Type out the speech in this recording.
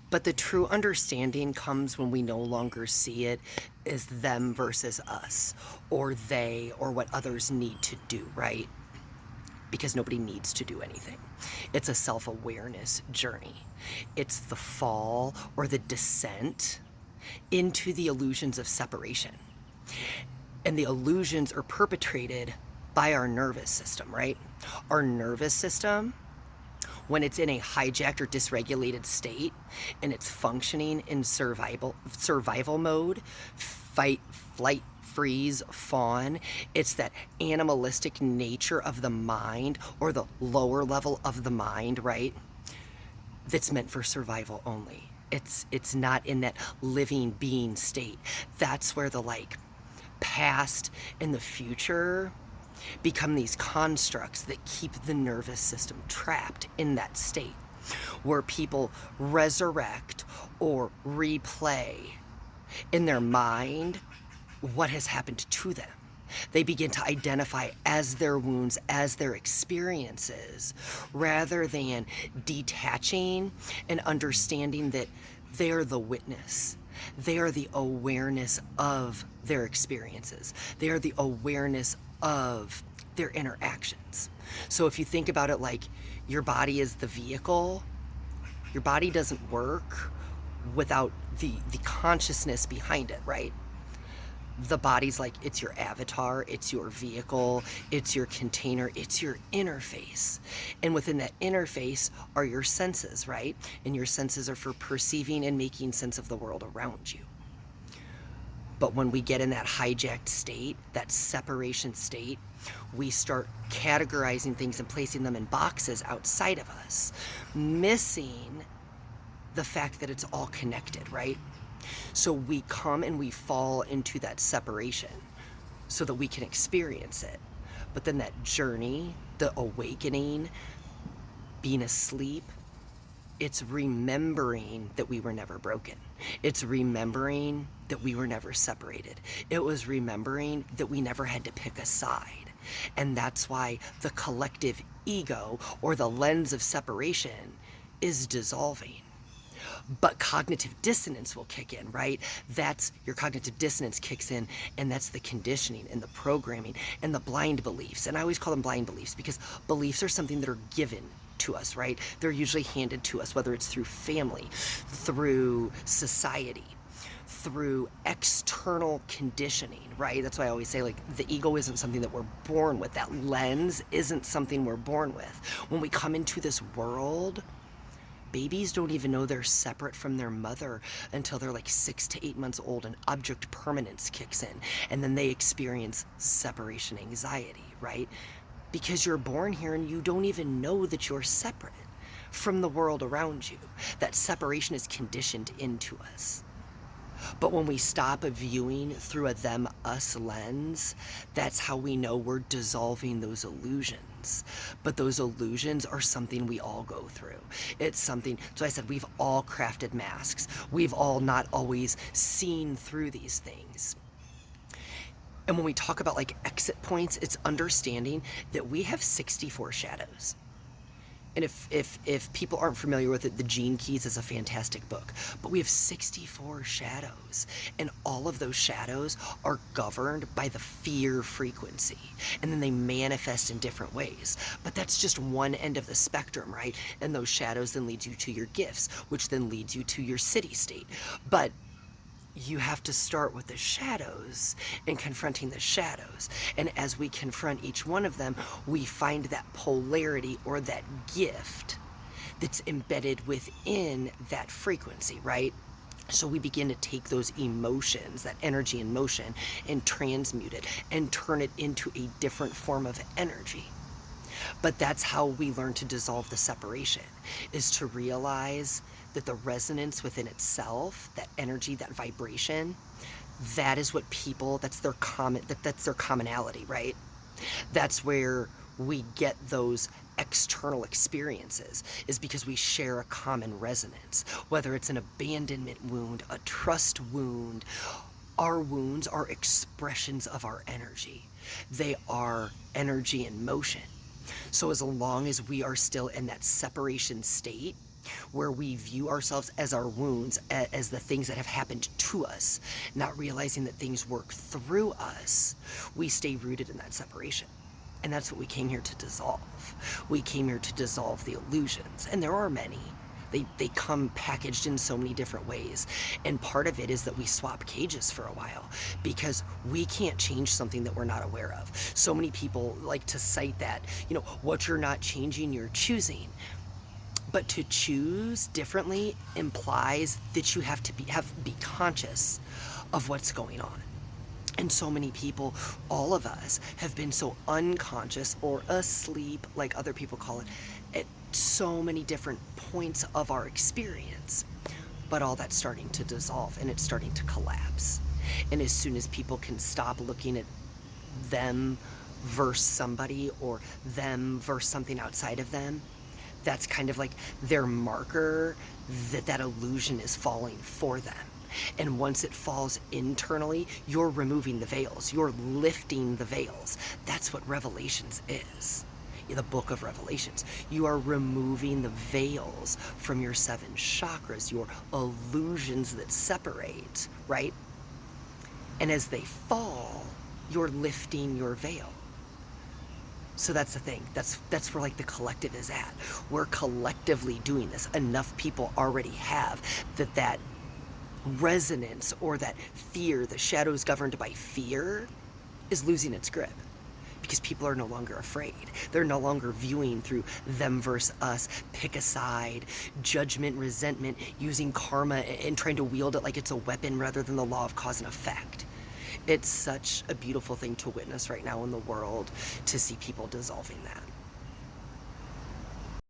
But the true understanding comes when we no longer see it as them versus us, or they, or what others need to do, right? Because nobody needs to do anything. It's a self awareness journey. It's the fall or the descent into the illusions of separation. And the illusions are perpetrated by our nervous system, right? Our nervous system, when it's in a hijacked or dysregulated state and it's functioning in survival mode, fight, flight, freeze, fawn, it's that animalistic nature of the mind, or the lower level of the mind, right? That's meant for survival only. It's not in that living being state. That's where the like past and the future become these constructs that keep the nervous system trapped in that state, where people resurrect or replay in their mind what has happened to them. They begin to identify as their wounds, as their experiences, rather than detaching and understanding that they are the witness. They are the awareness of their experiences. They are the awareness of their interactions. So if you think about it like your body is the vehicle, your body doesn't work without the consciousness behind it, right? The body's like, it's your avatar, it's your vehicle, it's your container, it's your interface. And within that interface are your senses, right? And your senses are for perceiving and making sense of the world around you. But when we get in that hijacked state, that separation state, we start categorizing things and placing them in boxes outside of us, missing the fact that it's all connected, right? So we come and we fall into that separation so that we can experience it. But then that journey, the awakening, being asleep, it's remembering that we were never broken. It's remembering that we were never separated. It was remembering that we never had to pick a side. And that's why the collective ego, or the lens of separation, is dissolving. But cognitive dissonance will kick in, right? That's your cognitive dissonance kicks in, and that's the conditioning and the programming and the blind beliefs. And I always call them blind beliefs because beliefs are something that are given to us, right? They're usually handed to us, whether it's through family, through society, through external conditioning, right? That's why I always say, like, the ego isn't something that we're born with. That lens isn't something we're born with. When we come into this world, babies don't even know they're separate from their mother until they're like 6 to 8 months old, and object permanence kicks in, and then they experience separation anxiety, right? Because you're born here and you don't even know that you're separate from the world around you. That separation is conditioned into us. But when we stop viewing through a them-us lens, that's how we know we're dissolving those illusions. But those illusions are something we all go through. It's something, so I said, we've all crafted masks. We've all not always seen through these things. And when we talk about like exit points, it's understanding that we have 64 shadows. And if people aren't familiar with it, The Gene Keys is a fantastic book. But we have 64 shadows. And all of those shadows are governed by the fear frequency. And then they manifest in different ways. But that's just one end of the spectrum, right? And those shadows then lead you to your gifts, which then leads you to your city state. But you have to start with the shadows and confronting the shadows. And as we confront each one of them, we find that polarity or that gift that's embedded within that frequency, right? So we begin to take those emotions, that energy in motion, and transmute it and turn it into a different form of energy. But that's how we learn to dissolve the separation, is to realize that the resonance within itself, that energy, that vibration, that is what people, that's their commonality, right? That's where we get those external experiences, is because we share a common resonance, whether it's an abandonment wound, a trust wound. Our wounds are expressions of our energy. They are energy in motion. So as long as we are still in that separation state, where we view ourselves as our wounds, as the things that have happened to us, not realizing that things work through us, we stay rooted in that separation. And that's what we came here to dissolve. We came here to dissolve the illusions, and there are many. They come packaged in so many different ways. And part of it is that we swap cages for a while because we can't change something that we're not aware of. So many people like to cite that, what you're not changing, you're choosing. But to choose differently implies that you have to be conscious of what's going on. And so many people, all of us, have been so unconscious or asleep, like other people call it, at so many different points of our experience. But all that's starting to dissolve and it's starting to collapse. And as soon as people can stop looking at them versus somebody or them versus something outside of them, that's kind of like their marker that illusion is falling for them. And once it falls internally, you're removing the veils. You're lifting the veils. That's what Revelations is. The book of Revelations. You are removing the veils from your 7 chakras, your illusions that separate, right? And as they fall, you're lifting your veil. So that's the thing. That's where like the collective is at. We're collectively doing this. Enough people already have that resonance or that fear, the shadows governed by fear, is losing its grip. Because people are no longer afraid. They're no longer viewing through them versus us, pick a side, judgment, resentment, using karma and trying to wield it like it's a weapon rather than the law of cause and effect. It's such a beautiful thing to witness right now in the world, to see people dissolving that.